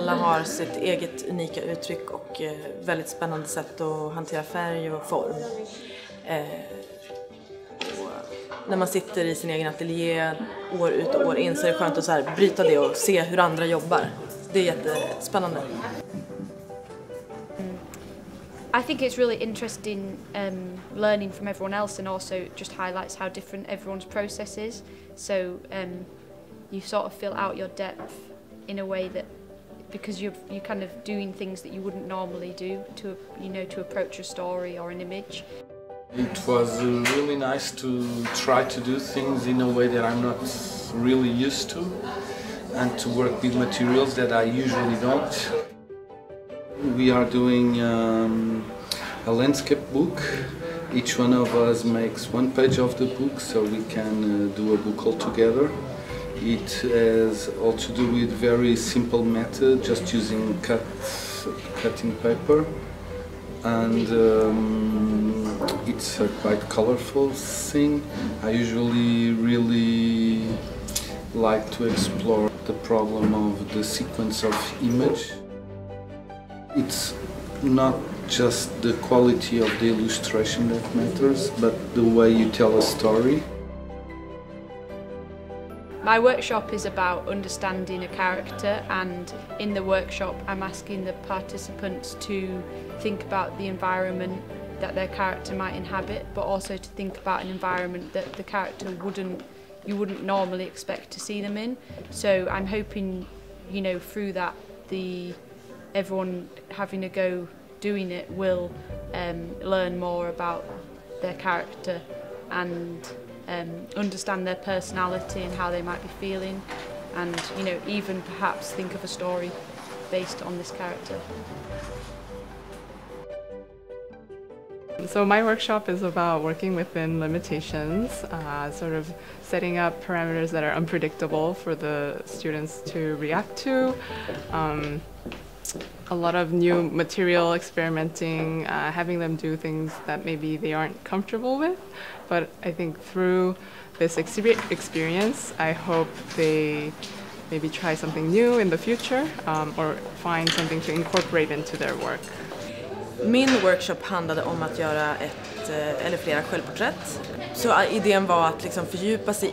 alla har sitt eget unika uttryck och väldigt spännande sätt att hantera färg och form. Och när man sitter i sin egen ateljé år ut och år in så är det skönt att så här bryta det och se hur andra jobbar. Det är jättespännande. I think it's really interesting learning from everyone else, and also just highlights how different everyone's process is. So you sort of fill out your depth in a way that, because you're kind of doing things that you wouldn't normally do to approach a story or an image. It was really nice to try to do things in a way that I'm not really used to, and to work with materials that I usually don't. We are doing a landscape book. Each one of us makes one page of the book, so we can do a book all together. It has all to do with very simple method, just using cutting paper, and it's a quite colorful thing. I usually really like to explore the problem of the sequence of image. It's not just the quality of the illustration that matters, but the way you tell a story. My workshop is about understanding a character, and in the workshop I'm asking the participants to think about the environment that their character might inhabit, but also to think about an environment that the character you wouldn't normally expect to see them in. So I'm hoping, through that, everyone having a go doing it will learn more about their character and understand their personality and how they might be feeling, and even perhaps think of a story based on this character. So my workshop is about working within limitations, sort of setting up parameters that are unpredictable for the students to react to. A lot of new material experimenting, having them do things that maybe they aren't comfortable with. But I think through this experience, I hope they maybe try something new in the future, or find something to incorporate into their work. Min workshop handlade om att göra ett eller flera självporträtt. Så idén var att liksom fördjupa sig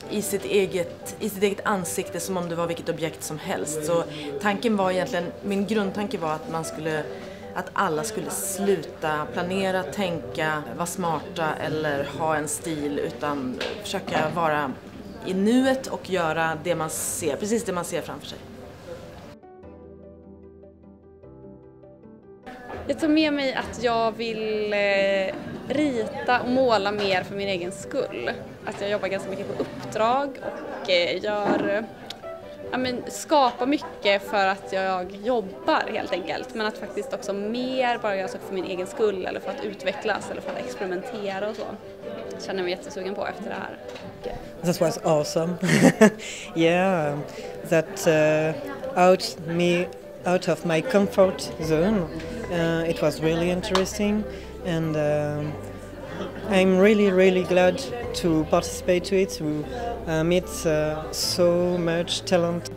i sitt eget ansikte som om det var vilket objekt som helst. Så tanken var egentligen, min grundtanke var att alla skulle sluta planera, tänka, vara smarta eller ha en stil, utan försöka vara i nuet och göra det man ser, precis det man ser framför sig. Jag tar med mig att jag vill rita och måla mer för min egen skull. Att jag jobbar ganska mycket på uppdrag och skapar mycket för att jag jobbar helt enkelt. Men att faktiskt också mer bara göra saker för min egen skull, eller för att utvecklas eller för att experimentera och så. Jag känner mig jättesugen på efter det här. That was awesome. Yeah, that out of my comfort zone. It was really interesting, and I'm really glad to participate to it, to meet so much talent.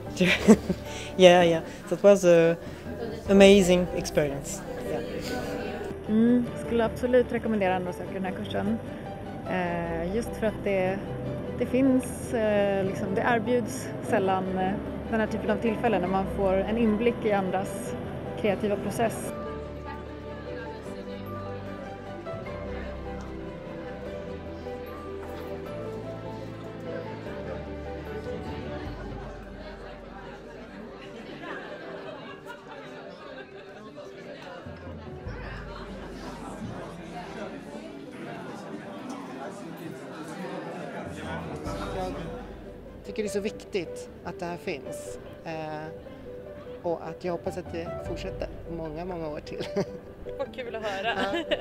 yeah, that was an amazing experience. Yeah. Skulle absolut rekommendera andra att söka den här kursen. Just för att det finns, det erbjuds sällan den här typen av tillfällen när man får en inblick i andras kreativa process. Jag tycker det är så viktigt att det här finns, och att jag hoppas att det fortsätter många år till. Vad kul att höra. Ja.